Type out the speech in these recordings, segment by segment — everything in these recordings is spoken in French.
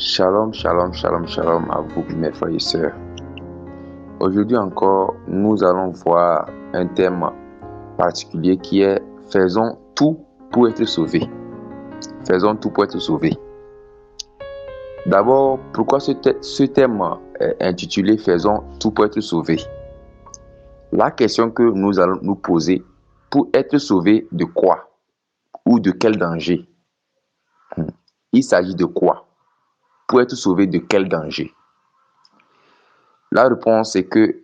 Shalom, shalom, shalom, shalom à vous, mes frères et sœurs. Aujourd'hui encore, nous allons voir un thème particulier qui est « Faisons tout pour être sauvés ». Faisons tout pour être sauvés. D'abord, pourquoi ce thème est intitulé « Faisons tout pour être sauvés ». La question que nous allons nous poser, pour être sauvé de quoi? Ou de quel danger? Il s'agit de quoi? Pour être sauvé de quel danger? La réponse est que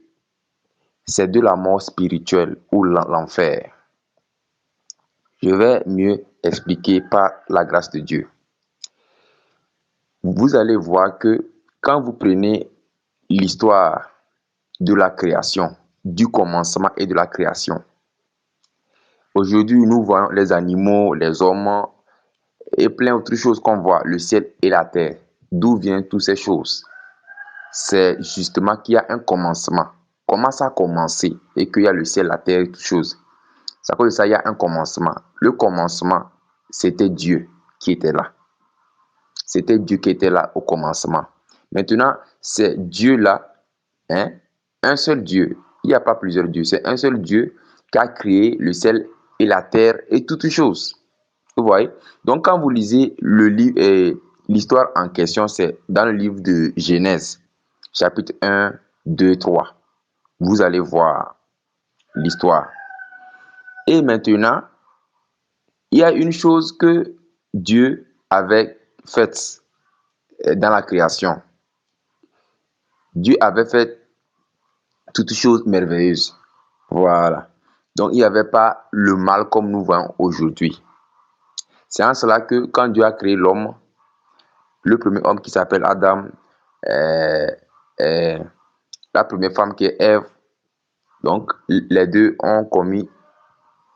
c'est de la mort spirituelle ou l'enfer. Je vais mieux expliquer par la grâce de Dieu. Vous allez voir que quand vous prenez l'histoire de la création, du commencement et de la création, aujourd'hui nous voyons les animaux, les hommes et plein d'autres choses qu'on voit, le ciel et la terre. D'où viennent toutes ces choses? C'est justement qu'il y a un commencement. Comment ça a commencé et qu'il y a le ciel, la terre et toutes choses? C'est à cause de ça, il y a un commencement. Le commencement, c'était Dieu qui était là. C'était Dieu qui était là au commencement. Maintenant, c'est Dieu-là, un seul Dieu. Il n'y a pas plusieurs dieux. C'est un seul Dieu qui a créé le ciel et la terre et toutes choses. Vous voyez? Donc, quand vous lisez le livre, l'histoire en question, c'est dans le livre de Genèse, chapitre 1, 2, 3. Vous allez voir l'histoire. Et maintenant, il y a une chose que Dieu avait faite dans la création. Dieu avait fait toutes choses merveilleuses. Voilà. Donc, il n'y avait pas le mal comme nous voyons aujourd'hui. C'est en cela que quand Dieu a créé l'homme, le premier homme qui s'appelle Adam, la première femme qui est Ève, donc les deux ont commis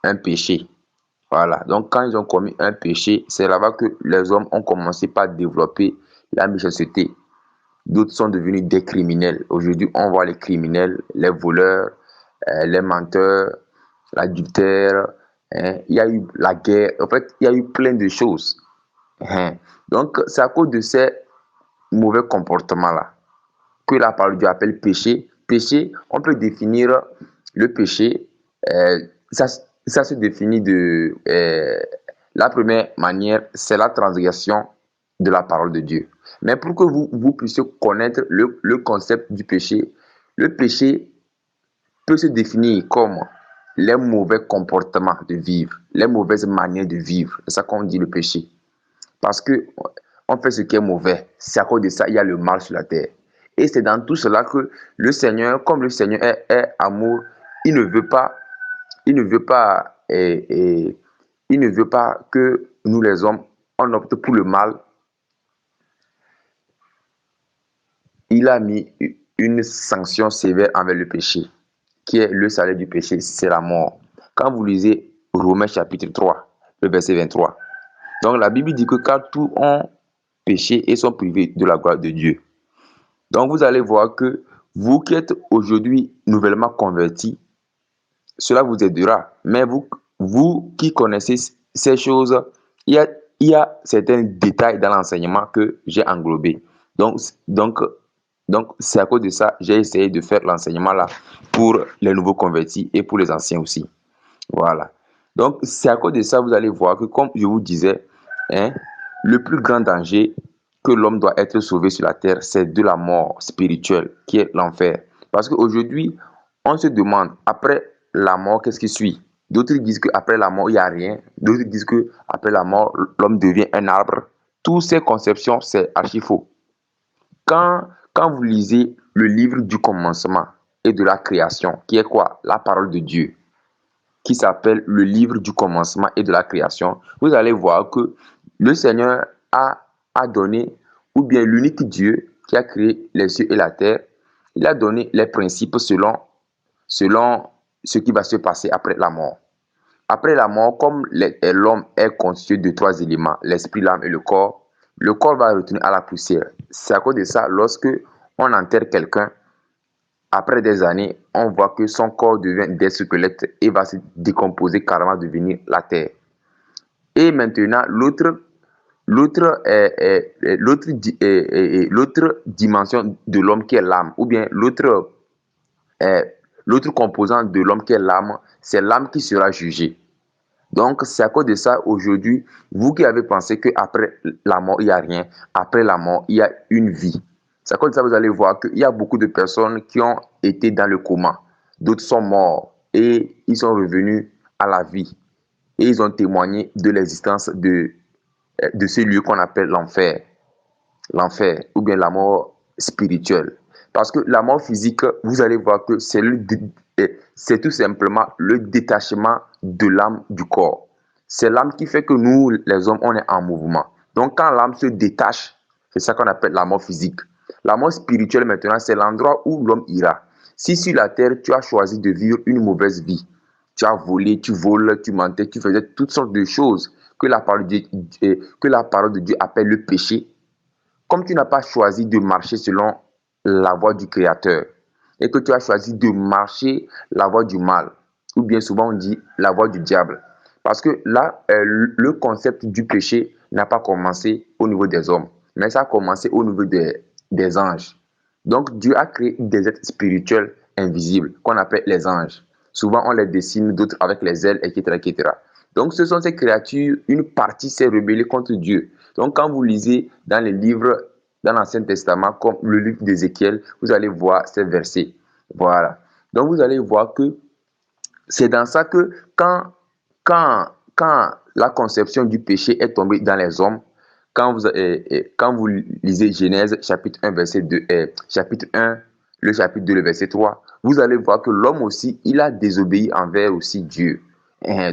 un péché. Voilà. Donc, quand ils ont commis un péché, c'est là-bas que les hommes ont commencé par développer la méchanceté. D'autres sont devenus des criminels. Aujourd'hui, on voit les criminels, les voleurs, les menteurs, l'adultère. Il y a eu la guerre. En fait, il y a eu plein de choses. Donc, c'est à cause de ces mauvais comportements-là que la parole de Dieu appelle péché. Péché, on peut définir le péché. Ça se définit de... la première manière, c'est la transgression de la parole de Dieu. Mais pour que vous puissiez connaître le concept du péché, le péché peut se définir comme les mauvais comportements de vivre, les mauvaises manières de vivre. C'est ça qu'on dit le péché. Parce que on fait ce qui est mauvais. C'est à cause de ça il y a le mal sur la terre. Et c'est dans tout cela que le Seigneur, comme le Seigneur est amour, il ne veut pas que nous les hommes, on opte pour le mal. Il a mis une sanction sévère envers le péché, qui est le salaire du péché, c'est la mort. Quand vous lisez Romains chapitre 3, le verset 23, donc la Bible dit que car tous ont péché et sont privés de la gloire de Dieu. Donc vous allez voir que vous qui êtes aujourd'hui nouvellement convertis, cela vous aidera. Mais vous qui connaissez ces choses, il y a certains détails dans l'enseignement que j'ai englobé. Donc, c'est à cause de ça j'ai essayé de faire l'enseignement là pour les nouveaux convertis et pour les anciens aussi. Voilà. Donc, c'est à cause de ça, vous allez voir que, comme je vous disais, le plus grand danger que l'homme doit être sauvé sur la terre, c'est de la mort spirituelle, qui est l'enfer. Parce qu'aujourd'hui, on se demande, après la mort, qu'est-ce qui suit? D'autres disent qu'après la mort, il n'y a rien. D'autres disent qu'après la mort, l'homme devient un arbre. Toutes ces conceptions, c'est archi faux. Quand vous lisez le livre du commencement et de la création, qui est quoi? La parole de Dieu, qui s'appelle le livre du commencement et de la création, vous allez voir que le Seigneur a donné, ou bien l'unique Dieu qui a créé les cieux et la terre, il a donné les principes selon ce qui va se passer après la mort. Après la mort, comme l'homme est constitué de 3 éléments, l'esprit, l'âme et le corps va retourner à la poussière. C'est à cause de ça, lorsque on enterre quelqu'un, après des années, on voit que son corps devient des squelettes et va se décomposer carrément, devenir la terre. Et maintenant, l'autre l'autre dimension de l'homme qui est l'âme, ou bien l'autre composant de l'homme qui est l'âme, c'est l'âme qui sera jugée. Donc, c'est à cause de ça, aujourd'hui, vous qui avez pensé qu'après la mort, il n'y a rien, après la mort, il y a une vie. C'est à cause de ça que vous allez voir qu'il y a beaucoup de personnes qui ont été dans le coma. D'autres sont morts et ils sont revenus à la vie. Et ils ont témoigné de l'existence de ce lieu qu'on appelle l'enfer. L'enfer, ou bien la mort spirituelle. Parce que la mort physique, vous allez voir que c'est tout simplement le détachement de l'âme du corps. C'est l'âme qui fait que nous, les hommes, on est en mouvement. Donc, quand l'âme se détache, c'est ça qu'on appelle la mort physique. La mort spirituelle, maintenant, c'est l'endroit où l'homme ira. Si sur la terre, tu as choisi de vivre une mauvaise vie, tu as volé, tu voles, tu mentais, tu faisais toutes sortes de choses que la parole de Dieu appelle le péché. Comme tu n'as pas choisi de marcher selon la voie du Créateur et que tu as choisi de marcher la voie du mal, ou bien souvent on dit la voie du diable. Parce que là, le concept du péché n'a pas commencé au niveau des hommes, mais ça a commencé au niveau des anges. Donc Dieu a créé des êtres spirituels invisibles qu'on appelle les anges. Souvent on les dessine, d'autres avec les ailes, etc., etc. Donc ce sont ces créatures, une partie s'est rebellée contre Dieu. Donc quand vous lisez dans les livres, dans l'Ancien Testament, comme le livre d'Ézéchiel, vous allez voir ces versets. Voilà. Donc vous allez voir que c'est dans ça que quand la conception du péché est tombée dans les hommes, quand vous lisez Genèse chapitre 1, verset 2, chapitre 1, le chapitre 2, le verset 3, vous allez voir que l'homme aussi, il a désobéi envers aussi Dieu.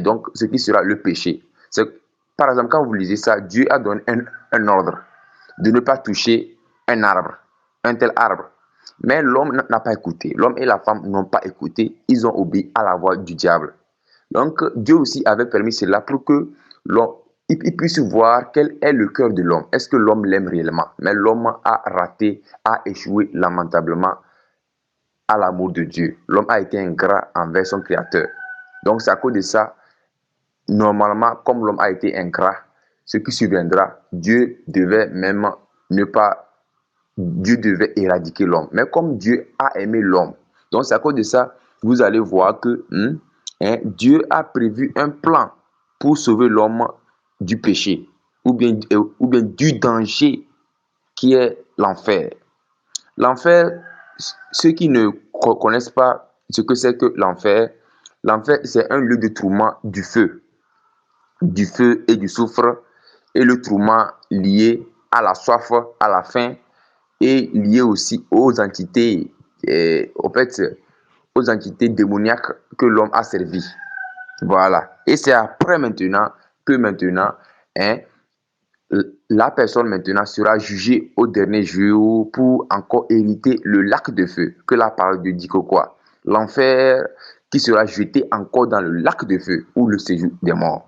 Donc, ce qui sera le péché. Par exemple, quand vous lisez ça, Dieu a donné un ordre de ne pas toucher un arbre, un tel arbre. Mais l'homme n'a pas écouté. L'homme et la femme n'ont pas écouté. Ils ont obéi à la voix du diable. Donc, Dieu aussi avait permis cela pour que l'homme puisse voir quel est le cœur de l'homme. Est-ce que l'homme l'aime réellement? Mais l'homme a raté, a échoué lamentablement à l'amour de Dieu. L'homme a été ingrat envers son Créateur. Donc, c'est à cause de ça, normalement, comme l'homme a été ingrat, ce qui surviendra, Dieu devait éradiquer l'homme. Mais comme Dieu a aimé l'homme, donc c'est à cause de ça, vous allez voir que Dieu a prévu un plan pour sauver l'homme du péché, ou bien du danger qui est l'enfer. L'enfer, ceux qui ne connaissent pas ce que c'est que l'enfer, c'est un lieu de tourment du feu et du soufre, et le tourment lié à la soif, à la faim, et lié aussi aux entités, aux entités démoniaques que l'homme a servi. Voilà. Et c'est après que la personne maintenant sera jugée au dernier jour pour encore hériter le lac de feu, que la parole de dit que quoi? L'enfer qui sera jeté encore dans le lac de feu ou le séjour des morts.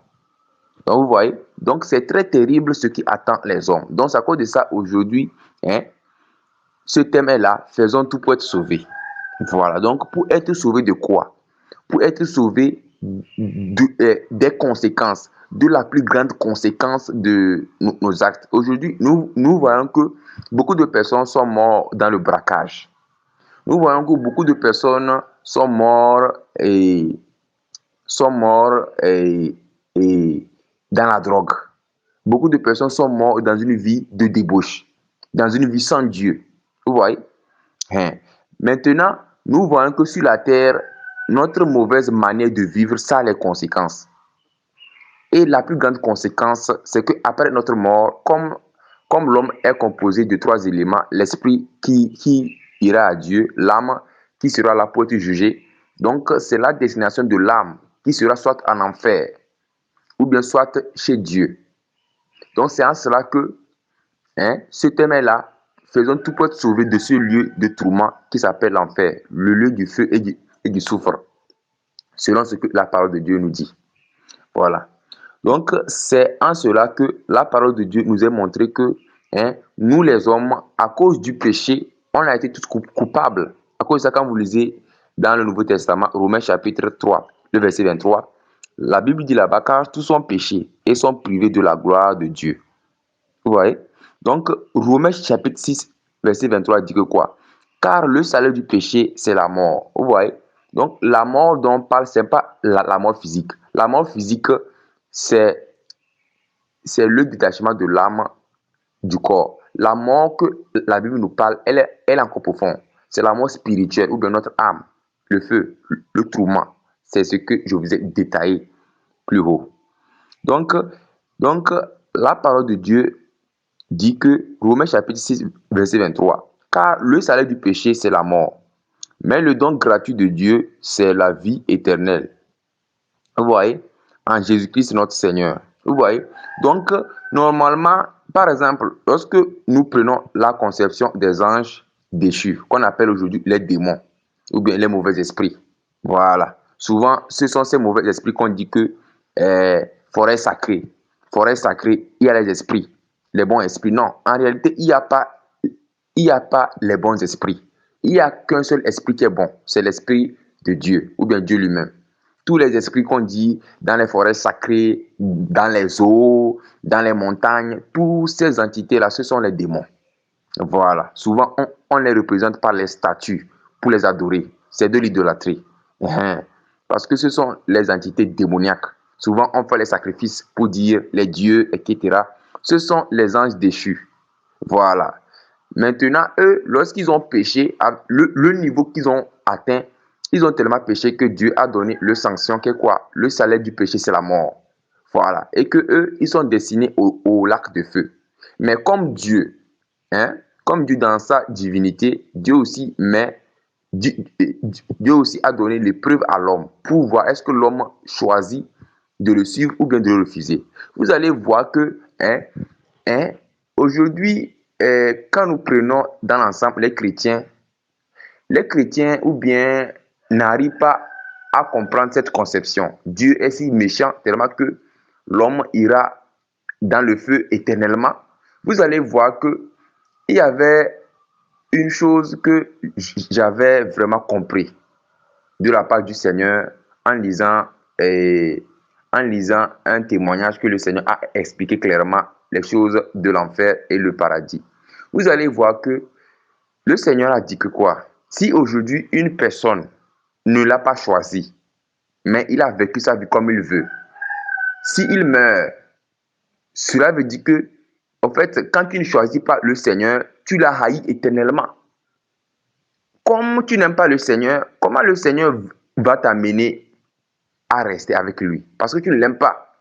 Donc vous voyez, donc c'est très terrible ce qui attend les hommes. Donc c'est à cause de ça aujourd'hui, ce thème est là, faisons tout pour être sauvés. Voilà, donc pour être sauvé de quoi? Pour être sauvé des conséquences, de la plus grande conséquence de nos actes. Aujourd'hui, nous voyons que beaucoup de personnes sont mortes dans le braquage. Nous voyons que beaucoup de personnes sont mortes et dans la drogue. Beaucoup de personnes sont mortes dans une vie de débauche, dans une vie sans Dieu. Vous voyez? Maintenant, nous voyons que sur la terre, notre mauvaise manière de vivre, ça a les conséquences. Et la plus grande conséquence, c'est qu'après notre mort, comme l'homme est composé de 3 éléments, l'esprit qui ira à Dieu, l'âme qui sera là pour être jugée. Donc, c'est la destination de l'âme qui sera soit en enfer, ou bien soit chez Dieu. Donc, c'est en cela que ce thème est là. Faisons tout pour être sauvés de ce lieu de tourment qui s'appelle l'enfer, le lieu du feu et du soufre, selon ce que la parole de Dieu nous dit. Voilà. Donc, c'est en cela que la parole de Dieu nous a montré que nous, les hommes, à cause du péché, on a été tous coupables. À cause de ça, quand vous lisez dans le Nouveau Testament, Romains chapitre 3, le verset 23, la Bible dit là-bas, car tous sont péchés et sont privés de la gloire de Dieu. Vous voyez? Donc, Romains chapitre 6, verset 23 dit que quoi? Car le salaire du péché, c'est la mort. Vous voyez? Donc, la mort dont on parle, ce n'est pas la mort physique. La mort physique, c'est le détachement de l'âme du corps. La mort que la Bible nous parle, elle est encore profonde. C'est la mort spirituelle ou bien notre âme, le feu, le tourment. C'est ce que je vous ai détaillé plus haut. Donc, donc la parole de Dieu dit que, Romains chapitre 6, verset 23, car le salaire du péché, c'est la mort, mais le don gratuit de Dieu, c'est la vie éternelle. Vous voyez? En Jésus-Christ, notre Seigneur. Vous voyez? Donc, normalement, par exemple, lorsque nous prenons la conception des anges déchus, qu'on appelle aujourd'hui les démons, ou bien les mauvais esprits, voilà. Souvent, ce sont ces mauvais esprits qu'on dit que forêt sacrée, il y a les esprits, les bons esprits. Non, en réalité, il n'y a pas les bons esprits. Il n'y a qu'un seul esprit qui est bon, c'est l'esprit de Dieu, ou bien Dieu lui-même. Tous les esprits qu'on dit dans les forêts sacrées, dans les eaux, dans les montagnes, toutes ces entités-là, ce sont les démons. Voilà. Souvent, on les représente par les statues pour les adorer. C'est de l'idolâtrie. Parce que ce sont les entités démoniaques. Souvent, on fait les sacrifices pour dire les dieux, etc. Ce sont les anges déchus. Voilà. Maintenant, eux, lorsqu'ils ont péché, le niveau qu'ils ont atteint, ils ont tellement péché que Dieu a donné le sanction qui est quoi? Le salaire du péché, c'est la mort. Voilà. Et que eux, ils sont destinés au lac de feu. Mais comme Dieu dans sa divinité, Dieu aussi a donné l'épreuve à l'homme pour voir est-ce que l'homme choisit de le suivre ou bien de le refuser. Vous allez voir que aujourd'hui, quand nous prenons dans l'ensemble les chrétiens ou bien n'arrivent pas à comprendre cette conception. Dieu est si méchant tellement que l'homme ira dans le feu éternellement. Vous allez voir que il y avait une chose que j'avais vraiment compris de la part du Seigneur en lisant un témoignage que le Seigneur a expliqué clairement les choses de l'enfer et le paradis. Vous allez voir que le Seigneur a dit que quoi? Si aujourd'hui une personne ne l'a pas choisi, mais il a vécu sa vie comme il veut, s'il meurt, cela veut dire que, en fait, quand tu ne choisis pas le Seigneur, tu l'as haï éternellement. Comme tu n'aimes pas le Seigneur, comment le Seigneur va t'amener à rester avec lui? Parce que tu ne l'aimes pas.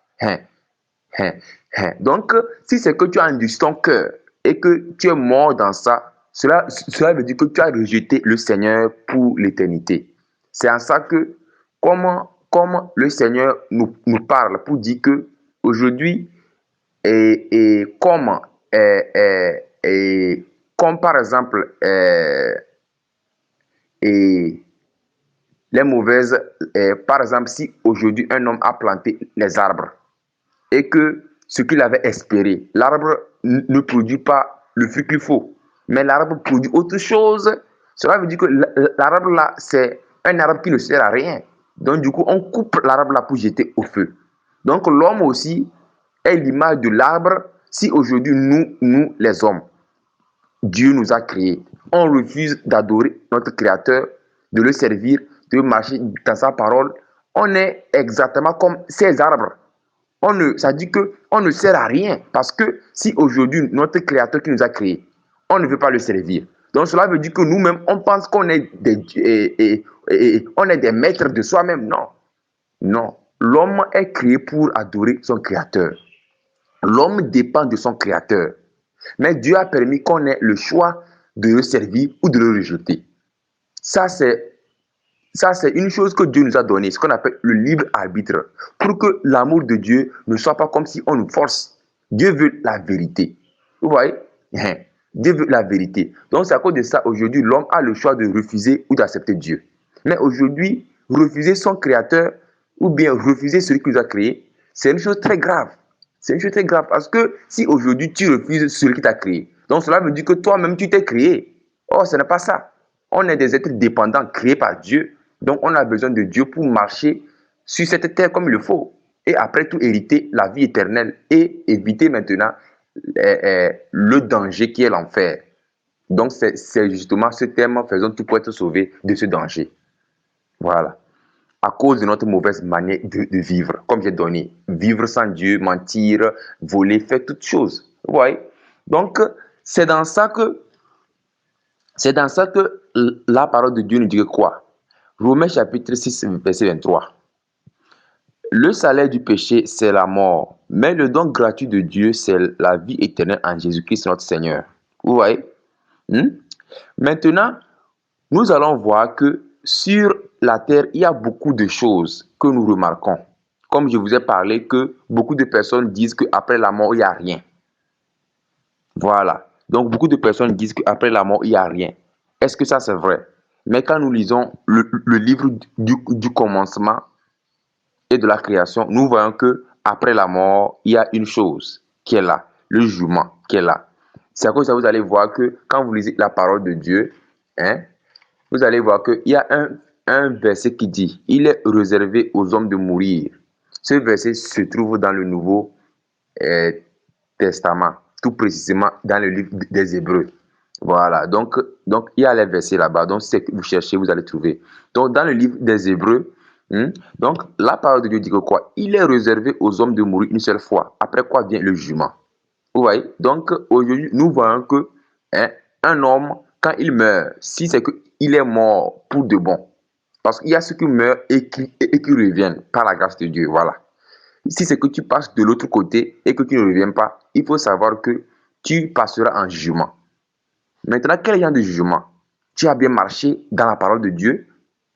Donc, si c'est que tu as endurci ton cœur et que tu es mort dans ça, cela veut dire que tu as rejeté le Seigneur pour l'éternité. C'est en ça que, comme le Seigneur nous parle pour dire que aujourd'hui, comme par exemple, les mauvaises, par exemple, si aujourd'hui un homme a planté les arbres et que ce qu'il avait espéré, l'arbre ne produit pas le fruit qu'il faut, mais l'arbre produit autre chose, cela veut dire que l'arbre là, c'est un arbre qui ne sert à rien. Donc du coup, on coupe l'arbre là pour jeter au feu. Donc l'homme aussi est l'image de l'arbre. Si aujourd'hui, nous les hommes, Dieu nous a créés, on refuse d'adorer notre Créateur, de le servir, de marcher dans sa parole, on est exactement comme ces arbres. Ça dit qu'on ne sert à rien. Parce que si aujourd'hui, notre Créateur qui nous a créés, on ne veut pas le servir. Donc cela veut dire que nous-mêmes, on pense qu'on est on est des maîtres de soi-même. Non. Non. L'homme est créé pour adorer son Créateur. L'homme dépend de son Créateur. Mais Dieu a permis qu'on ait le choix de le servir ou de le rejeter. Ça, c'est une chose que Dieu nous a donnée, ce qu'on appelle le libre arbitre, pour que l'amour de Dieu ne soit pas comme si on nous force. Dieu veut la vérité. Vous voyez? Dieu veut la vérité. Donc c'est à cause de ça, aujourd'hui, l'homme a le choix de refuser ou d'accepter Dieu. Mais aujourd'hui, refuser son Créateur ou bien refuser celui qui nous a créé, c'est une chose très grave. C'est une chose très grave parce que si aujourd'hui tu refuses celui qui t'a créé, donc cela veut dire que toi-même tu t'es créé. Oh, ce n'est pas ça. On est des êtres dépendants créés par Dieu. Donc on a besoin de Dieu pour marcher sur cette terre comme il le faut. Et après tout hériter la vie éternelle et éviter maintenant le danger qui est l'enfer. Donc, c'est justement ce thème, faisons tout pour être sauvés de ce danger. Voilà. À cause de notre mauvaise manière de vivre, comme j'ai donné. Vivre sans Dieu, mentir, voler, faire toutes choses. Vous voyez? Donc, c'est dans ça que, c'est dans ça que la parole de Dieu nous dit que quoi? Romains chapitre 6, verset 23. Le salaire du péché, c'est la mort. Mais le don gratuit de Dieu, c'est la vie éternelle en Jésus-Christ notre Seigneur. Vous voyez? Maintenant, nous allons voir que sur la terre, il y a beaucoup de choses que nous remarquons. Comme je vous ai parlé, que beaucoup de personnes disent qu'après la mort, il n'y a rien. Voilà. Donc, beaucoup de personnes disent qu'après la mort, il n'y a rien. Est-ce que ça, c'est vrai? Mais quand nous lisons le livre du commencement et de la création, nous voyons que après la mort, il y a une chose qui est là, le jugement qui est là. C'est à cause de ça que vous allez voir que quand vous lisez la parole de Dieu, vous allez voir qu'il y a un verset qui dit, il est réservé aux hommes de mourir. Ce verset se trouve dans le Nouveau Testament, tout précisément dans le livre des Hébreux. Voilà, donc il y a les versets là-bas. Donc, c'est que vous cherchez, vous allez trouver. Donc, dans le livre des Hébreux, donc la parole de Dieu dit que quoi? Il est réservé aux hommes de mourir une seule fois. Après quoi vient le jugement. Vous voyez? Donc, aujourd'hui, nous voyons que un homme, quand il meurt, si c'est qu'il est mort pour de bon, parce qu'il y a ceux qui meurent et qui reviennent par la grâce de Dieu. Voilà. Si c'est que tu passes de l'autre côté et que tu ne reviens pas, il faut savoir que tu passeras en jugement. Maintenant, quel genre de jugement? Tu as bien marché dans la parole de Dieu,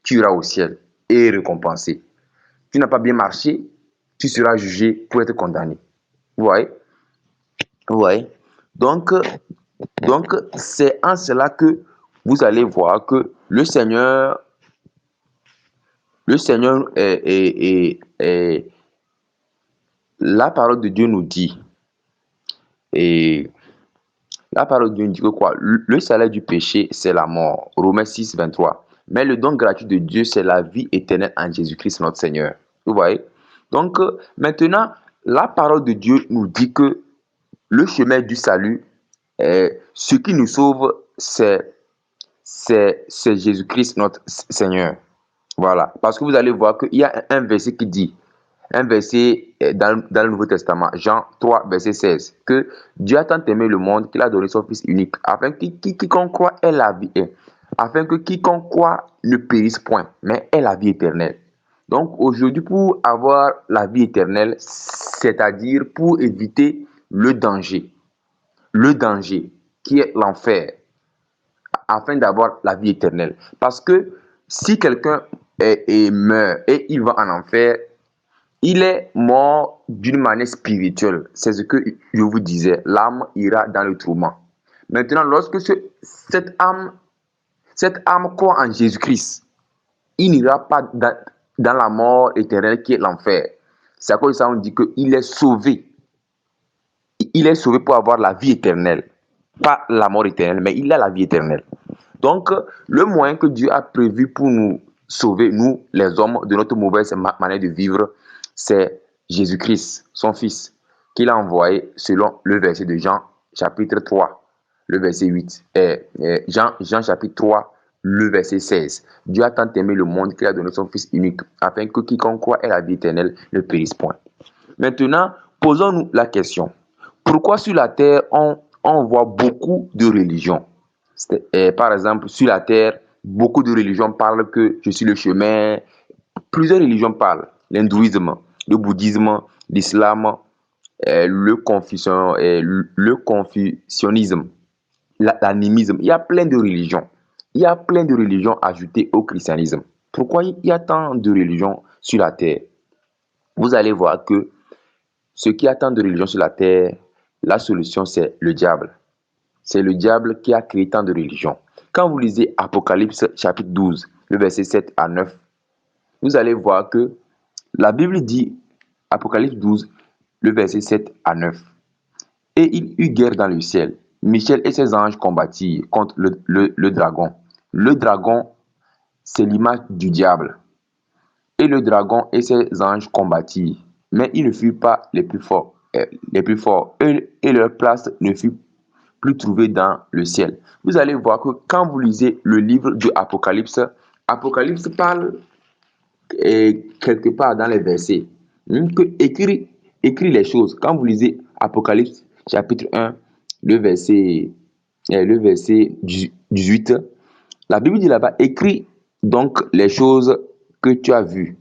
tu iras au ciel et récompensé. Tu n'as pas bien marché, tu seras jugé pour être condamné. Vous voyez? Vous voyez? Donc, c'est en cela que vous allez voir que le Seigneur la parole de Dieu nous dit, et la parole de Dieu nous dit que quoi? Le salaire du péché, c'est la mort. Romains 6, 23. Mais le don gratuit de Dieu, c'est la vie éternelle en Jésus-Christ notre Seigneur. Vous voyez? Donc, maintenant, la parole de Dieu nous dit que le chemin du salut, ce qui nous sauve, c'est Jésus-Christ notre Seigneur. Voilà. Parce que vous allez voir qu'il y a un verset qui dit, un verset dans le Nouveau Testament, Jean 3, verset 16, que Dieu a tant aimé le monde qu'il a donné son Fils unique, afin que quiconque croit ait la vie, afin que quiconque croit ne périsse point, mais ait la vie éternelle. Donc aujourd'hui, pour avoir la vie éternelle, c'est-à-dire pour éviter le danger qui est l'enfer, afin d'avoir la vie éternelle. Parce que si quelqu'un meurt et il va en enfer, il est mort d'une manière spirituelle. C'est ce que je vous disais. L'âme ira dans le tourment. Maintenant, lorsque cette âme croit en Jésus-Christ, il n'ira pas dans la mort éternelle qui est l'enfer. C'est à cause de ça qu'on dit qu'il est sauvé. Il est sauvé pour avoir la vie éternelle. Pas la mort éternelle, mais il a la vie éternelle. Donc, le moyen que Dieu a prévu pour nous sauver, nous, les hommes, de notre mauvaise manière de vivre, c'est Jésus-Christ, son Fils, qu'il a envoyé selon le verset de Jean, chapitre 3, le verset 8. Jean, chapitre 3, le verset 16. Dieu a tant aimé le monde qu'il a donné son Fils unique, afin que quiconque croit ait la vie éternelle ne périsse point. Maintenant, posons-nous la question. Pourquoi sur la terre, on voit beaucoup de religions? Par exemple, sur la terre, beaucoup de religions parlent que je suis le chemin. Plusieurs religions parlent. L'hindouisme, le bouddhisme, l'islam, le confucianisme, l'animisme. Il y a plein de religions. Il y a plein de religions ajoutées au christianisme. Pourquoi il y a tant de religions sur la terre? Vous allez voir que ce qui a tant de religions sur la terre, la solution, c'est le diable. C'est le diable qui a créé tant de religions. Quand vous lisez Apocalypse chapitre 12, le verset 7 à 9, vous allez voir que la Bible dit, Apocalypse 12, le verset 7 à 9, et il eut guerre dans le ciel. Michel et ses anges combattirent contre le dragon. Le dragon, c'est l'image du diable. Et le dragon et ses anges combattirent, mais ils ne furent pas les plus forts. les plus forts, et leur place ne fut plus trouvée dans le ciel. Vous allez voir que quand vous lisez le livre de Apocalypse, Apocalypse parle quelque part dans les versets, que écrit les choses. Quand vous lisez Apocalypse chapitre 1, le verset 18, la Bible dit là-bas, écrit donc les choses que tu as vues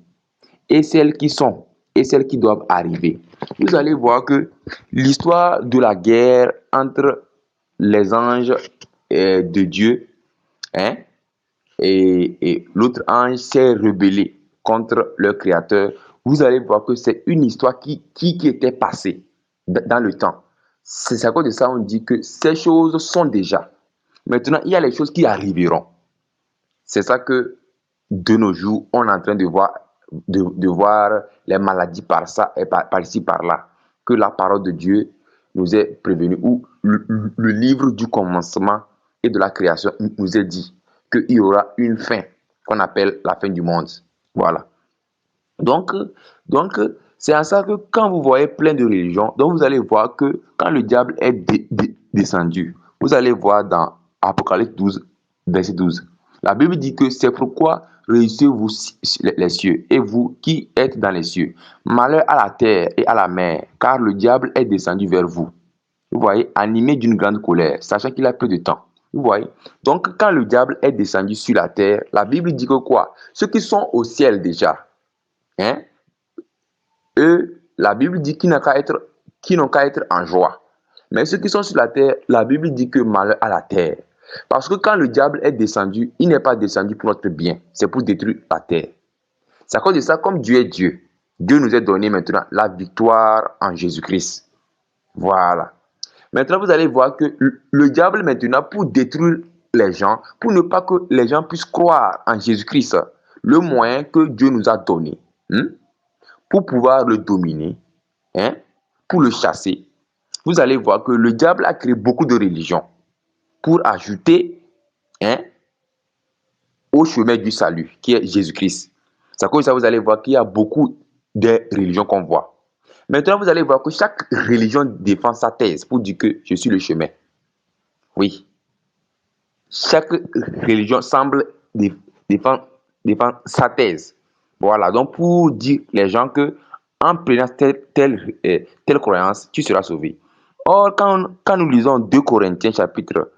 et celles qui sont et celles qui doivent arriver. Vous allez voir que l'histoire de la guerre entre les anges de Dieu, hein, et l'autre ange s'est rebellé contre leur créateur. Vous allez voir que c'est une histoire qui était passée dans le temps. C'est à cause de ça on dit que ces choses sont déjà. Maintenant, il y a les choses qui arriveront. C'est ça que de nos jours, on est en train de voir les maladies par ça et par ici, par là. Que la parole de Dieu nous est prévenue, ou le livre du commencement et de la création nous est dit qu'il y aura une fin qu'on appelle la fin du monde. Voilà. Donc c'est à ça que quand vous voyez plein de religions, donc vous allez voir que quand le diable est descendu, vous allez voir dans Apocalypse 12, verset 12, la Bible dit que c'est pourquoi réussissez-vous les cieux, et vous qui êtes dans les cieux, malheur à la terre et à la mer, car le diable est descendu vers vous. Vous voyez, animé d'une grande colère, sachant qu'il a peu de temps. Vous voyez? Donc, quand le diable est descendu sur la terre, la Bible dit que quoi? Ceux qui sont au ciel déjà, hein, eux, la Bible dit qu'ils n'ont qu'à être en joie. Mais ceux qui sont sur la terre, la Bible dit que malheur à la terre. Parce que quand le diable est descendu, il n'est pas descendu pour notre bien, c'est pour détruire la terre. C'est à cause de ça, comme Dieu est Dieu, Dieu nous a donné maintenant la victoire en Jésus-Christ. Voilà. Maintenant, vous allez voir que le diable, maintenant, pour détruire les gens, pour ne pas que les gens puissent croire en Jésus-Christ, le moyen que Dieu nous a donné, pour pouvoir le dominer, pour le chasser, vous allez voir que le diable a créé beaucoup de religions pour ajouter au chemin du salut, qui est Jésus-Christ. C'est à cause de ça, vous allez voir qu'il y a beaucoup de religions qu'on voit. Maintenant, vous allez voir que chaque religion défend sa thèse pour dire que je suis le chemin. Oui. Chaque religion semble défendre sa thèse. Voilà. Donc, pour dire les gens que en prenant telle croyance, tu seras sauvé. Or, quand nous lisons 2 Corinthiens chapitre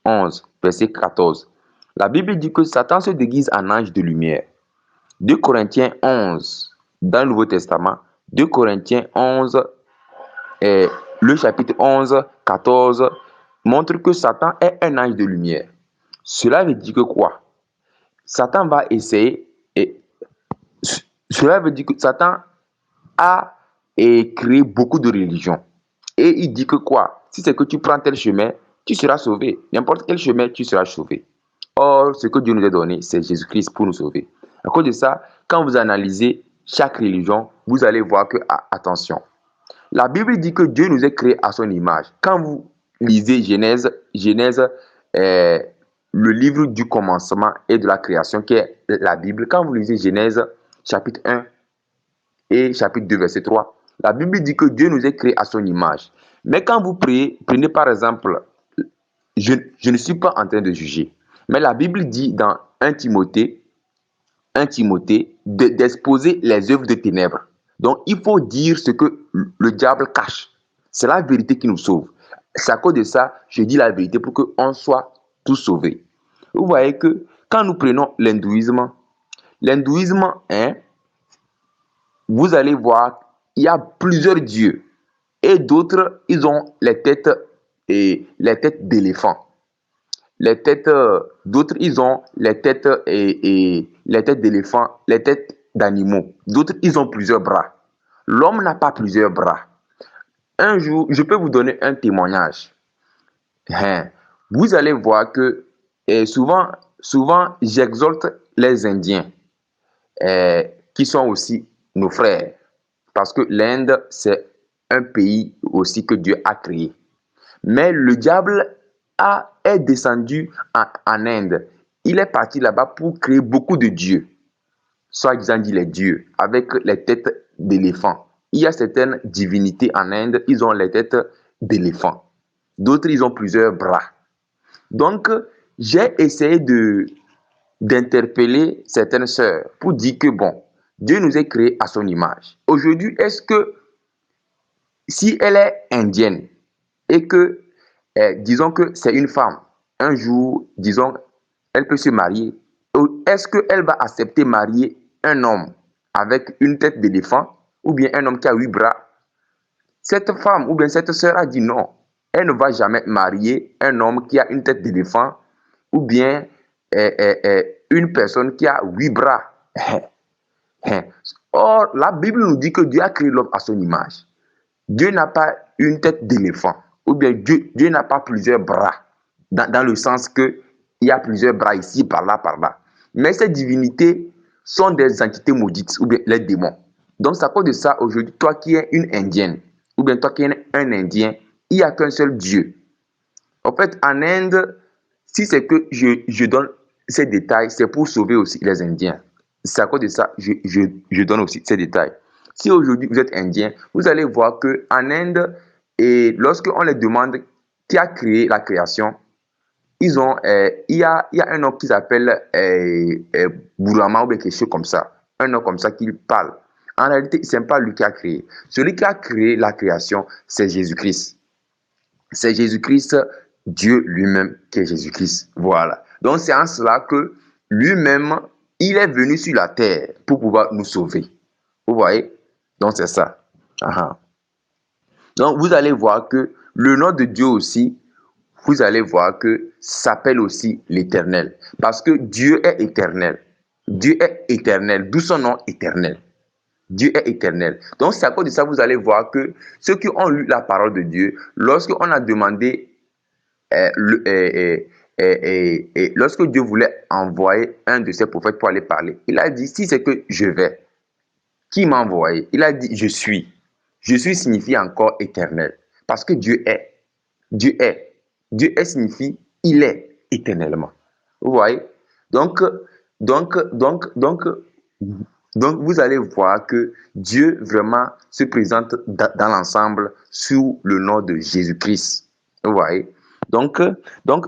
11, verset 14, la Bible dit que Satan se déguise en ange de lumière. 2 Corinthiens 11, dans le Nouveau Testament, 2 Corinthiens 11, le chapitre 11, 14, montre que Satan est un ange de lumière. Cela veut dire que quoi? Satan va essayer, cela veut dire que Satan a créé beaucoup de religions. Et il dit que quoi? Si c'est que tu prends tel chemin, tu seras sauvé. N'importe quel chemin, tu seras sauvé. Or, ce que Dieu nous a donné, c'est Jésus-Christ pour nous sauver. À cause de ça, quand vous analysez chaque religion, vous allez voir que, attention, la Bible dit que Dieu nous a créés à son image. Quand vous lisez Genèse, le livre du commencement et de la création, qui est la Bible, quand vous lisez Genèse, chapitre 1 et chapitre 2, verset 3, la Bible dit que Dieu nous a créés à son image. Mais quand vous prenez par exemple, je ne suis pas en train de juger, mais la Bible dit dans 1 Timothée d'exposer les œuvres de ténèbres. Donc, il faut dire ce que le diable cache. C'est la vérité qui nous sauve. C'est à cause de ça, je dis la vérité pour qu'on soit tous sauvés. Vous voyez que quand nous prenons l'hindouisme, vous allez voir, il y a plusieurs dieux. Et d'autres, ils ont les têtes d'éléphants. D'autres, ils ont les têtes d'éléphants, les têtes d'animaux. D'autres, ils ont plusieurs bras. L'homme n'a pas plusieurs bras. Un jour, je peux vous donner un témoignage. Vous allez voir que souvent, j'exalte les Indiens, qui sont aussi nos frères. Parce que l'Inde, c'est un pays aussi que Dieu a créé. Mais le diable est descendu en Inde. Il est parti là-bas pour créer beaucoup de dieux, soit disant dit les dieux, avec les têtes d'éléphants. Il y a certaines divinités en Inde, ils ont les têtes d'éléphant. D'autres, ils ont plusieurs bras. Donc, j'ai essayé d'interpeller certaines sœurs pour dire que, bon, Dieu nous a créés à son image. Aujourd'hui, est-ce que si elle est indienne et que, disons que c'est une femme, un jour, disons, elle peut se marier, est-ce qu'elle va accepter marier un homme avec une tête d'éléphant ou bien un homme qui a 8 bras? Cette femme ou bien cette sœur a dit non. Elle ne va jamais marier un homme qui a une tête d'éléphant ou bien une personne qui a 8 bras. Or, la Bible nous dit que Dieu a créé l'homme à son image. Dieu n'a pas une tête d'éléphant ou bien Dieu n'a pas plusieurs bras dans le sens que il y a plusieurs bras ici, par là, par là. Mais ces divinités sont des entités maudites ou bien les démons. Donc, c'est à cause de ça, aujourd'hui, toi qui es une indienne ou bien toi qui es un indien, il n'y a qu'un seul Dieu. En fait, en Inde, si c'est que je donne ces détails, c'est pour sauver aussi les Indiens. C'est à cause de ça je donne aussi ces détails. Si aujourd'hui vous êtes Indien, vous allez voir qu'en Inde, et lorsqu'on les demande qui a créé la création, il y a un homme qui s'appelle Bourama ou quelque chose comme ça. Un homme comme ça qui parle. En réalité, ce n'est pas lui qui a créé. Celui qui a créé la création, c'est Jésus-Christ. C'est Jésus-Christ, Dieu lui-même qui est Jésus-Christ. Voilà. Donc c'est en cela que lui-même, il est venu sur la terre pour pouvoir nous sauver. Vous voyez? Donc c'est ça. Aha. Donc vous allez voir que le nom de Dieu aussi, vous allez voir que s'appelle aussi l'Éternel. Parce que Dieu est éternel. Dieu est éternel, d'où son nom éternel. Dieu est éternel. Donc c'est à cause de ça, vous allez voir que ceux qui ont lu la parole de Dieu, lorsqu'on a demandé, lorsque Dieu voulait envoyer un de ses prophètes pour aller parler, il a dit, si c'est que je vais, qui m'a envoyé? Il a dit, je suis. Je suis signifie encore éternel. Parce que Dieu est. Dieu est. Dieu est signifie, il est éternellement. Vous voyez? Donc, donc, donc, donc, donc, vous allez voir que Dieu vraiment se présente dans l'ensemble sous le nom de Jésus-Christ. Vous voyez? Donc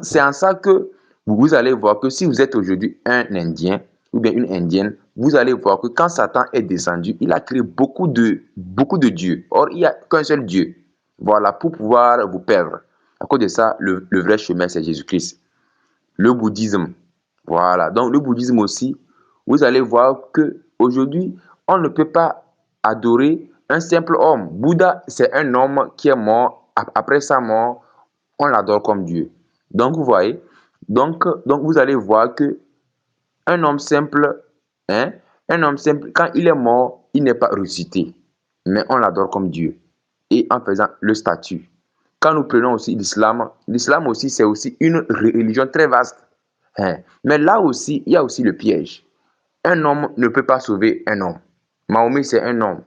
c'est en ça que vous allez voir que si vous êtes aujourd'hui un Indien ou bien une Indienne, vous allez voir que quand Satan est descendu, il a créé beaucoup de dieux. Or, il n'y a qu'un seul Dieu. Voilà, pour pouvoir vous perdre. À cause de ça, le vrai chemin, c'est Jésus-Christ. Le bouddhisme, voilà. Donc, le bouddhisme aussi, vous allez voir que aujourd'hui, on ne peut pas adorer un simple homme. Bouddha, c'est un homme qui est mort. Après sa mort, on l'adore comme Dieu. Donc, vous voyez, donc vous allez voir que un homme simple, un homme simple, quand il est mort, il n'est pas ressuscité, mais on l'adore comme Dieu. Et en faisant le statut. Quand nous prenons aussi l'islam, l'islam aussi, c'est aussi une religion très vaste. Mais là aussi, il y a aussi le piège. Un homme ne peut pas sauver un homme. Mahomet, c'est un homme.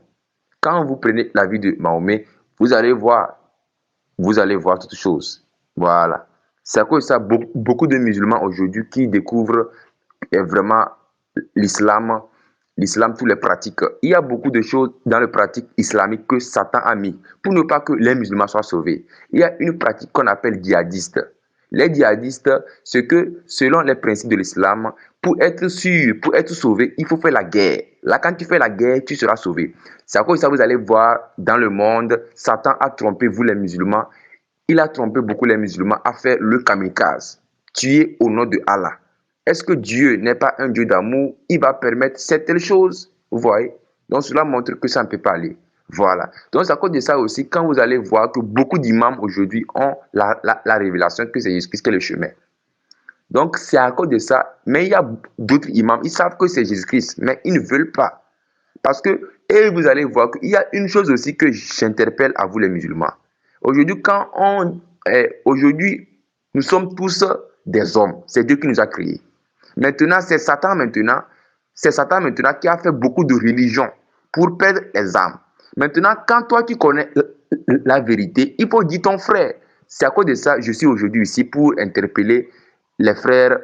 Quand vous prenez la vie de Mahomet, vous allez voir toutes choses. Voilà. C'est à cause de ça, beaucoup de musulmans aujourd'hui qui découvrent vraiment l'islam, tous les pratiques. Il y a beaucoup de choses dans les pratiques islamiques que Satan a mis pour ne pas que les musulmans soient sauvés. Il y a une pratique qu'on appelle djihadiste. Les djihadistes, c'est que selon les principes de l'islam, pour être sûr, pour être sauvé, il faut faire la guerre. Là, quand tu fais la guerre, tu seras sauvé. C'est à cause de ça que vous allez voir dans le monde, Satan a trompé vous les musulmans. Il a trompé beaucoup les musulmans à faire le kamikaze, tuer au nom de Allah. Est-ce que Dieu n'est pas un Dieu d'amour? Il va permettre certaines choses, vous voyez. Donc cela montre que ça ne peut pas aller. Voilà. Donc c'est à cause de ça aussi, quand vous allez voir que beaucoup d'imams aujourd'hui ont la révélation que c'est Jésus-Christ qui est le chemin. Donc c'est à cause de ça. Mais il y a d'autres imams, ils savent que c'est Jésus-Christ, mais ils ne veulent pas. Parce que, et vous allez voir qu'il y a une chose aussi que j'interpelle à vous les musulmans. Aujourd'hui, aujourd'hui, nous sommes tous des hommes. C'est Dieu qui nous a créés. Maintenant, c'est Satan qui a fait beaucoup de religions pour perdre les âmes. Maintenant, quand toi tu connais la vérité, il faut dire ton frère. C'est à cause de ça que je suis aujourd'hui ici pour interpeller les frères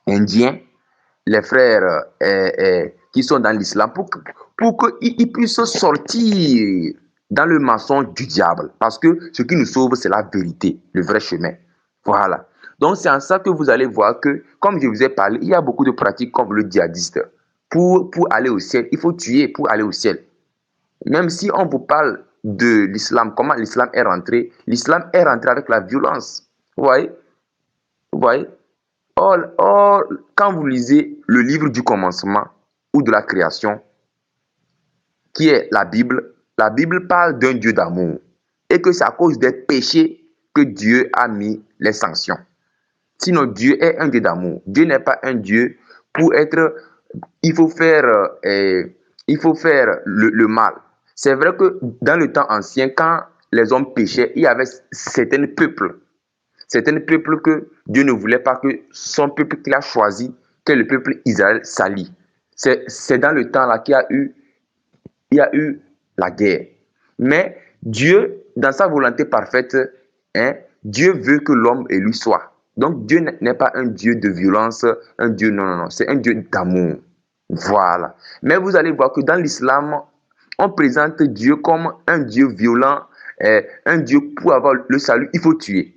indiens, les frères qui sont dans l'islam, pour qu'il puisse sortir dans le mensonge du diable. Parce que ce qui nous sauve, c'est la vérité, le vrai chemin. Voilà. Donc, c'est en ça que vous allez voir que, comme je vous ai parlé, il y a beaucoup de pratiques comme le djihadiste. Pour aller au ciel, il faut tuer pour aller au ciel. Même si on vous parle de l'islam, comment l'islam est rentré avec la violence. Vous voyez? Vous voyez? Or, quand vous lisez le livre du commencement ou de la création, qui est la Bible parle d'un Dieu d'amour et que c'est à cause des péchés que Dieu a mis les sanctions. Sinon, Dieu est un Dieu d'amour. Dieu n'est pas un Dieu pour être... Il faut faire, le mal. C'est vrai que dans le temps ancien, quand les hommes péchaient, il y avait certains peuples que Dieu ne voulait pas que son peuple qu'il a choisi, que le peuple Israël salit. C'est dans le temps là qu'il y a eu la guerre. Mais Dieu, dans sa volonté parfaite, Dieu veut que l'homme et lui soit. Donc Dieu n'est pas un Dieu de violence, un Dieu, non, c'est un Dieu d'amour. Voilà. Mais vous allez voir que dans l'islam, on présente Dieu comme un Dieu violent, un Dieu pour avoir le salut, il faut tuer.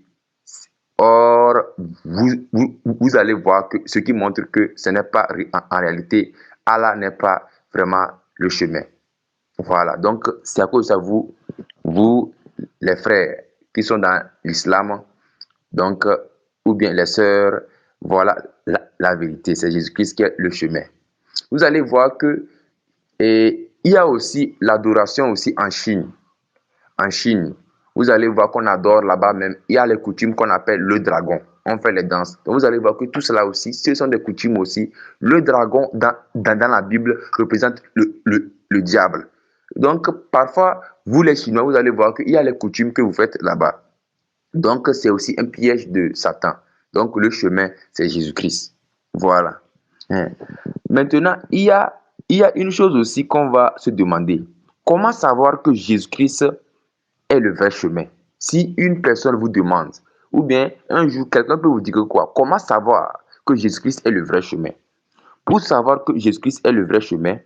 Or, vous allez voir que ce qui montre que ce n'est pas en réalité, Allah n'est pas vraiment le chemin. Voilà, donc c'est à cause de ça, vous, les frères qui sont dans l'islam, donc, ou bien les sœurs, voilà la vérité, c'est Jésus-Christ qui est le chemin. Vous allez voir que il y a aussi l'adoration aussi en Chine. En Chine, vous allez voir qu'on adore là-bas même, il y a les coutumes qu'on appelle le dragon. On fait les danses. Donc vous allez voir que tout cela aussi, ce sont des coutumes aussi. Le dragon dans la Bible représente le diable. Donc parfois, vous les Chinois, vous allez voir qu'il y a les coutumes que vous faites là-bas. Donc c'est aussi un piège de Satan. Donc le chemin, c'est Jésus-Christ. Voilà. Maintenant, il y a une chose aussi qu'on va se demander. Comment savoir que Jésus-Christ est le vrai chemin? Si une personne vous demande, ou bien un jour quelqu'un peut vous dire quoi? Comment savoir que Jésus-Christ est le vrai chemin? Pour savoir que Jésus-Christ est le vrai chemin,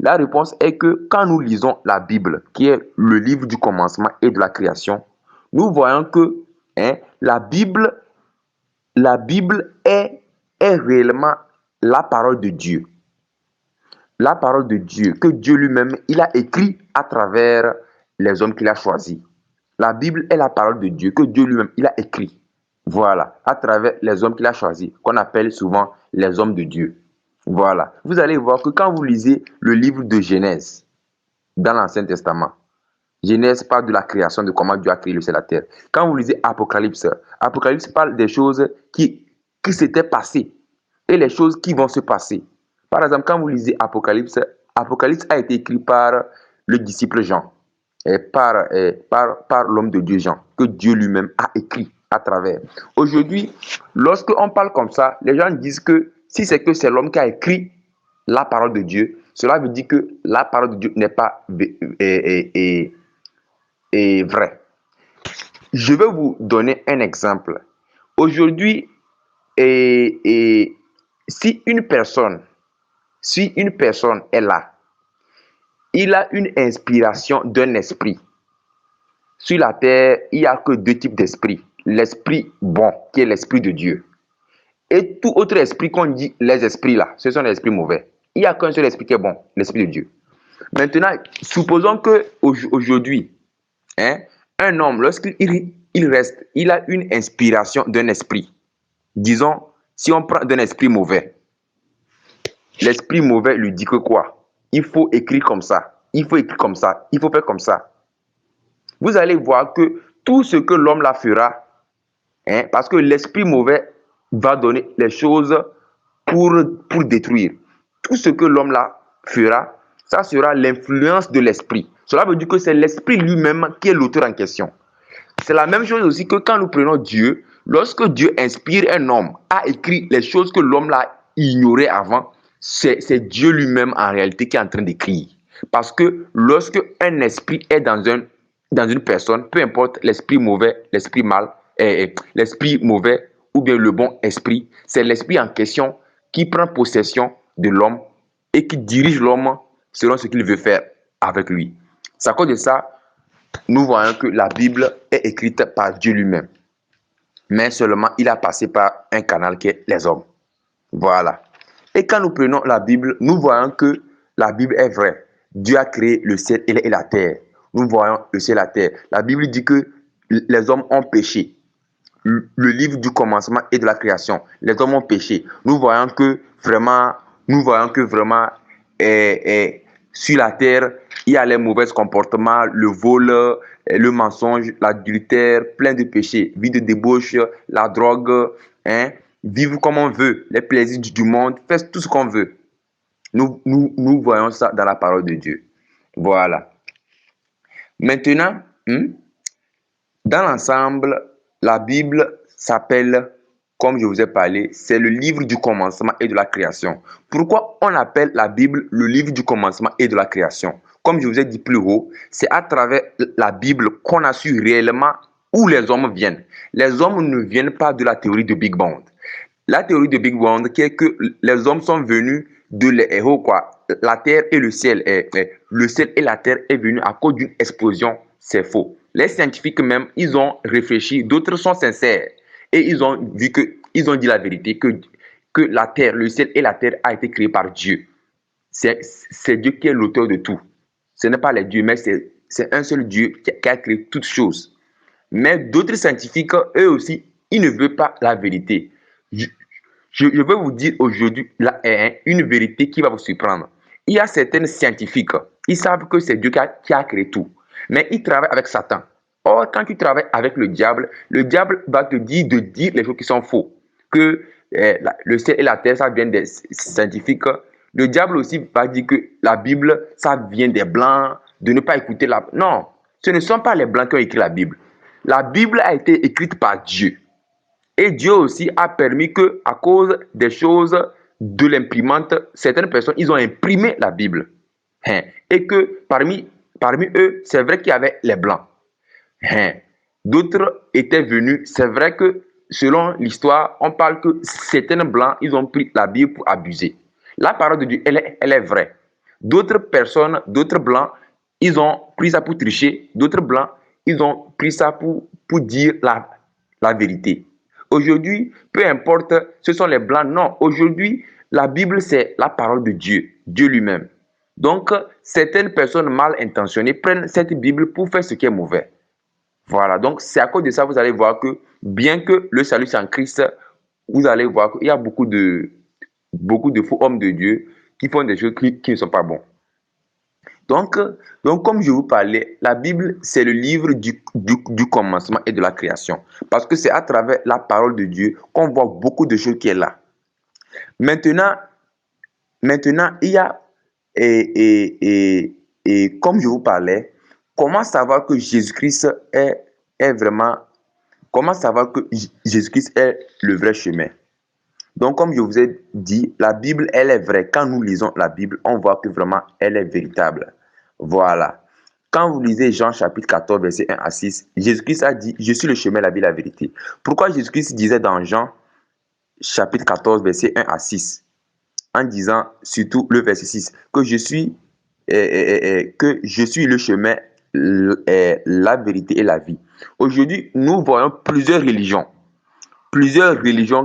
la réponse est que quand nous lisons la Bible, qui est le livre du commencement et de la création, nous voyons que la Bible est réellement la parole de Dieu. La parole de Dieu, que Dieu lui-même, il a écrit à travers les hommes qu'il a choisis. La Bible est la parole de Dieu, que Dieu lui-même, il a écrit. Voilà, à travers les hommes qu'il a choisis, qu'on appelle souvent les hommes de Dieu. Voilà. Vous allez voir que quand vous lisez le livre de Genèse, dans l'Ancien Testament, Genèse parle de la création, de comment Dieu a créé le ciel et la terre. Quand vous lisez Apocalypse, Apocalypse parle des choses qui s'étaient passées et les choses qui vont se passer. Par exemple, quand vous lisez Apocalypse, Apocalypse a été écrit par le disciple Jean, et par l'homme de Dieu Jean, que Dieu lui-même a écrit à travers. Aujourd'hui, lorsque on parle comme ça, les gens disent que si c'est que c'est l'homme qui a écrit la parole de Dieu, cela veut dire que la parole de Dieu n'est pas vraie. Je vais vous donner un exemple. Aujourd'hui, si une personne est là, il a une inspiration d'un esprit. Sur la terre, il n'y a que deux types d'esprits. L'esprit bon, qui est l'esprit de Dieu. Et tout autre esprit qu'on dit, les esprits là, ce sont les esprits mauvais. Il n'y a qu'un seul esprit qui est bon, l'esprit de Dieu. Maintenant, supposons qu'aujourd'hui, un homme, lorsqu'il reste, il a une inspiration d'un esprit. Disons, si on prend d'un esprit mauvais, l'esprit mauvais lui dit que quoi? Il faut écrire comme ça, il faut écrire comme ça, il faut faire comme ça. Vous allez voir que tout ce que l'homme la fera, parce que l'esprit mauvais va donner les choses pour détruire. Tout ce que l'homme la fera, ça sera l'influence de l'esprit. Cela veut dire que c'est l'esprit lui-même qui est l'auteur en question. C'est la même chose aussi que quand nous prenons Dieu, lorsque Dieu inspire un homme à écrire les choses que l'homme l'a ignorées avant, c'est Dieu lui-même en réalité qui est en train d'écrire. Parce que lorsque un esprit est dans une personne, peu importe l'esprit mauvais, l'esprit mal, l'esprit mauvais ou bien le bon esprit, c'est l'esprit en question qui prend possession de l'homme et qui dirige l'homme selon ce qu'il veut faire avec lui. C'est à cause de ça, nous voyons que la Bible est écrite par Dieu lui-même. Mais seulement, il a passé par un canal qui est les hommes. Voilà. Et quand nous prenons la Bible, nous voyons que la Bible est vraie. Dieu a créé le ciel et la terre. Nous voyons le ciel et la terre. La Bible dit que les hommes ont péché. Le livre du commencement et de la création. Les hommes ont péché. Nous voyons que vraiment, sur la terre, il y a les mauvais comportements, le vol, le mensonge, l'adultère, plein de péchés, vie de débauche, la drogue, vivre comme on veut, les plaisirs du monde, faire tout ce qu'on veut. Nous voyons ça dans la parole de Dieu. Voilà. Maintenant, dans l'ensemble, la Bible s'appelle, comme je vous ai parlé, c'est le livre du commencement et de la création. Pourquoi on appelle la Bible le livre du commencement et de la création? Comme je vous ai dit plus haut, c'est à travers la Bible qu'on a su réellement où les hommes viennent. Les hommes ne viennent pas de la théorie de Big Bang. La théorie de Big Bang qui est que les hommes sont venus de l'héros, quoi. La terre et le ciel, le ciel et la terre est venu à cause d'une explosion, c'est faux. Les scientifiques même, ils ont réfléchi, d'autres sont sincères et ils ont vu que, ils ont dit la vérité que la terre, le ciel et la terre a été créé par Dieu. C'est Dieu qui est l'auteur de tout. Ce n'est pas les dieux, mais c'est un seul Dieu qui a créé toutes choses. Mais d'autres scientifiques, eux aussi, ils ne veulent pas la vérité. Je vais vous dire aujourd'hui une vérité qui va vous surprendre. Il y a certains scientifiques, ils savent que c'est Dieu qui a créé tout, mais ils travaillent avec Satan. Or, quand tu travailles avec le diable va te dire de dire les choses qui sont fausses. Que le ciel et la terre, ça vient des scientifiques. Le diable aussi va dire que la Bible, ça vient des blancs, de ne pas écouter la... Non, ce ne sont pas les blancs qui ont écrit la Bible. La Bible a été écrite par Dieu. Et Dieu aussi a permis que, à cause des choses de l'imprimante, certaines personnes, ils ont imprimé la Bible. Et que parmi eux, c'est vrai qu'il y avait les blancs. D'autres étaient venus. C'est vrai que, selon l'histoire, on parle que certains blancs, ils ont pris la Bible pour abuser. La parole de Dieu, elle est vraie. D'autres personnes, d'autres blancs, ils ont pris ça pour tricher. D'autres blancs, ils ont pris ça pour dire la vérité. Aujourd'hui, peu importe, ce sont les blancs. Non, aujourd'hui, la Bible, c'est la parole de Dieu, Dieu lui-même. Donc, certaines personnes mal intentionnées prennent cette Bible pour faire ce qui est mauvais. Voilà, donc c'est à cause de ça, vous allez voir que, bien que le salut c'est en Christ, vous allez voir qu'il y a beaucoup de faux hommes de Dieu qui font des choses qui ne sont pas bons. Donc, comme je vous parlais, la Bible, c'est le livre du commencement et de la création. Parce que c'est à travers la parole de Dieu qu'on voit beaucoup de choses qui est là. Maintenant, il y a, comme je vous parlais, comment savoir que Jésus-Christ est vraiment, comment savoir que Jésus-Christ est le vrai chemin? Donc, comme je vous ai dit, la Bible, elle est vraie. Quand nous lisons la Bible, on voit que vraiment, elle est véritable. Voilà. Quand vous lisez Jean chapitre 14, verset 1 à 6, Jésus-Christ a dit, je suis le chemin, la vie, la vérité. Pourquoi Jésus-Christ disait dans Jean chapitre 14, verset 1 à 6, en disant surtout le verset 6, que je suis le chemin, la vérité et la vie. Aujourd'hui, nous voyons plusieurs religions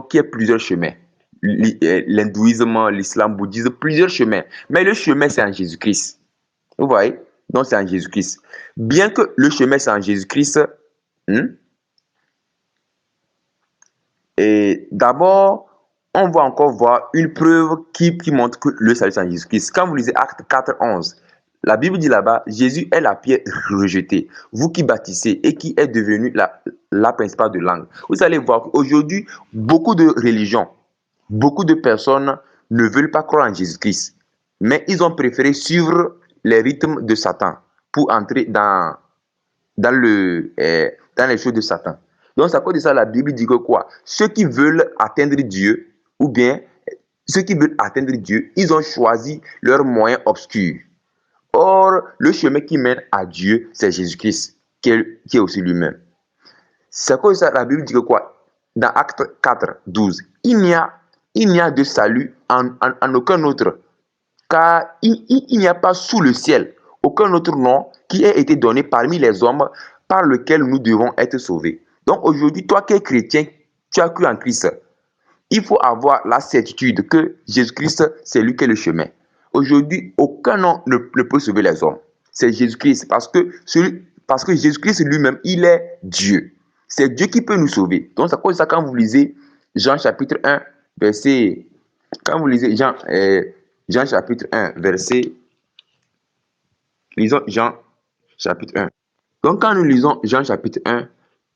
qui ont plusieurs chemins. L'hindouisme, l'islam, le bouddhisme, plusieurs chemins. Mais le chemin, c'est en Jésus-Christ. Vous voyez? Donc, c'est en Jésus-Christ. Bien que le chemin, c'est en Jésus-Christ, et d'abord, on va encore voir une preuve qui montre que le salut, c'est en Jésus-Christ. Quand vous lisez Actes 4, 11, la Bible dit là-bas, Jésus est la pierre rejetée, vous qui bâtissez et qui est devenue la principale de langue. Vous allez voir qu'aujourd'hui, beaucoup de religions, beaucoup de personnes ne veulent pas croire en Jésus-Christ, mais ils ont préféré suivre les rythmes de Satan pour entrer dans les choses de Satan. Donc, c'est à cause de ça, la Bible dit que quoi? Ceux qui veulent atteindre Dieu, ou bien ceux qui veulent atteindre Dieu, ils ont choisi leurs moyens obscurs. Or, le chemin qui mène à Dieu, c'est Jésus-Christ, qui est aussi lui-même. C'est à cause de ça, la Bible dit que quoi? Dans Acte 4, 12, il n'y a de salut en aucun autre. car il n'y a pas sous le ciel aucun autre nom qui ait été donné parmi les hommes par lequel nous devons être sauvés. Donc aujourd'hui, toi qui es chrétien, tu as cru en Christ. Il faut avoir la certitude que Jésus-Christ, c'est lui qui est le chemin. Aujourd'hui, aucun nom ne peut sauver les hommes. C'est Jésus-Christ parce que Jésus-Christ lui-même, il est Dieu. C'est Dieu qui peut nous sauver. Donc, c'est pour ça quand vous lisez Jean chapitre 1, verset... Quand vous lisez Jean chapitre 1, verset... Lisons Jean chapitre 1. Donc, quand nous lisons Jean chapitre 1,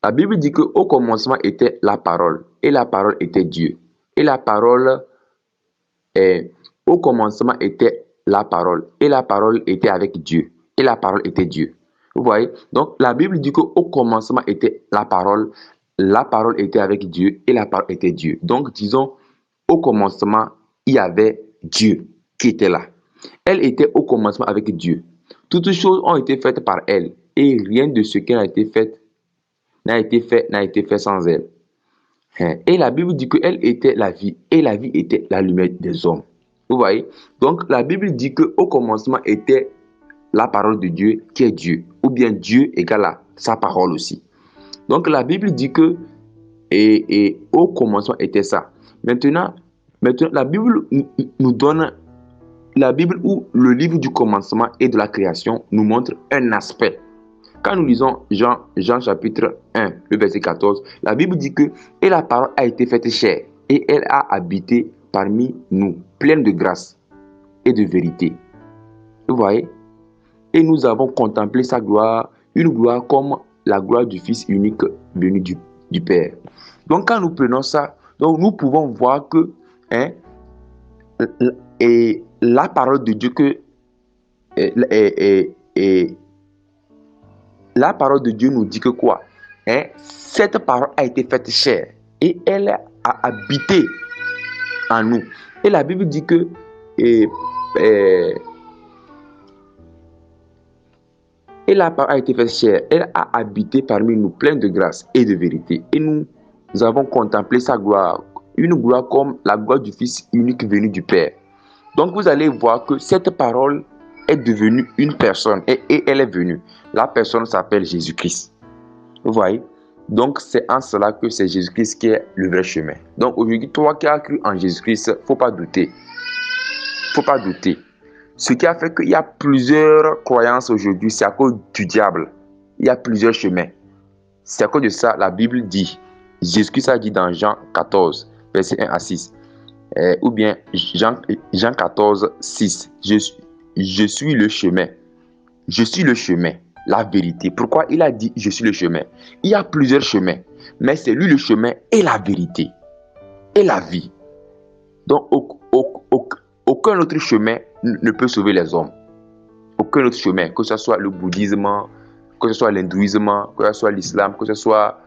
la Bible dit qu'au commencement était la parole, et la parole était Dieu. Et la parole, au commencement était la parole, et la parole était avec Dieu, et la parole était Dieu. Vous voyez? Donc, la Bible dit qu'au commencement était la parole était avec Dieu, et la parole était Dieu. Donc, disons, au commencement, il y avait Dieu qui était là. Elle était au commencement avec Dieu. Toutes choses ont été faites par elle, et rien de ce qui a été fait n'a été fait sans elle. Et la Bible dit qu'elle était la vie, et la vie était la lumière des hommes. Vous voyez? Donc, la Bible dit qu'au commencement était la parole de Dieu, qui est Dieu, ou bien Dieu égale à sa parole aussi. Donc, la Bible dit que et au commencement était ça. Maintenant, la Bible nous donne, la Bible ou le livre du commencement et de la création nous montre un aspect. Quand nous lisons Jean chapitre 1, le verset 14, la Bible dit que « Et la parole a été faite chair, et elle a habité parmi nous, pleine de grâce et de vérité. » Vous voyez? Et nous avons contemplé sa gloire, une gloire comme la gloire du Fils unique venu du Père. Donc quand nous prenons ça, donc nous pouvons voir que et la parole de Dieu la parole de Dieu nous dit que quoi? Cette parole a été faite chair et elle a habité en nous. Et la Bible dit que et la parole a été faite chair, elle a habité parmi nous, pleine de grâce et de vérité. Et nous avons contemplé sa gloire, une gloire comme la gloire du Fils unique venu du Père. Donc vous allez voir que cette parole est devenue une personne et elle est venue. La personne s'appelle Jésus-Christ. Vous voyez? Donc c'est en cela que c'est Jésus-Christ qui est le vrai chemin. Donc aujourd'hui, toi qui as cru en Jésus-Christ, il ne faut pas douter. Il ne faut pas douter. Ce qui a fait qu'il y a plusieurs croyances aujourd'hui, c'est à cause du diable. Il y a plusieurs chemins. C'est à cause de ça, la Bible dit, Jésus-Christ a dit dans Jean 14, verset 1 à 6, ou bien Jean 14, 6, je suis le chemin. Je suis le chemin, la vérité. Pourquoi il a dit je suis le chemin? Il y a plusieurs chemins, mais c'est lui le chemin et la vérité et la vie. Donc aucun autre chemin ne peut sauver les hommes. Aucun autre chemin, que ce soit le bouddhisme, que ce soit l'hindouisme, que ce soit l'islam, que ce soit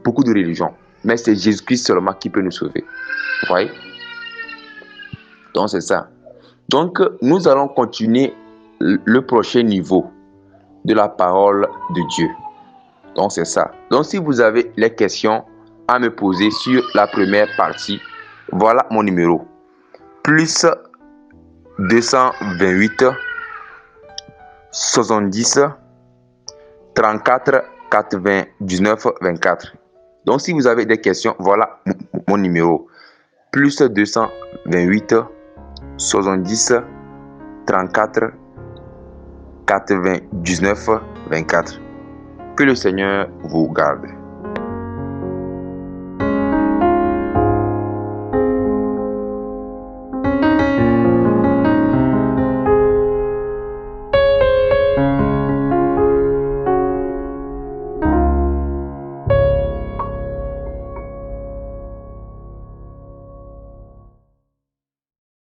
beaucoup de religions. Mais c'est Jésus-Christ seulement qui peut nous sauver. Vous voyez? Donc c'est ça. Donc nous allons continuer le prochain niveau de la parole de Dieu. Donc c'est ça. Donc si vous avez les questions à me poser sur la première partie, voilà mon numéro. Plus 228 70 34 99 24. Donc si vous avez des questions, voilà mon numéro. Plus 228 70 34 99 24. Que le Seigneur vous garde.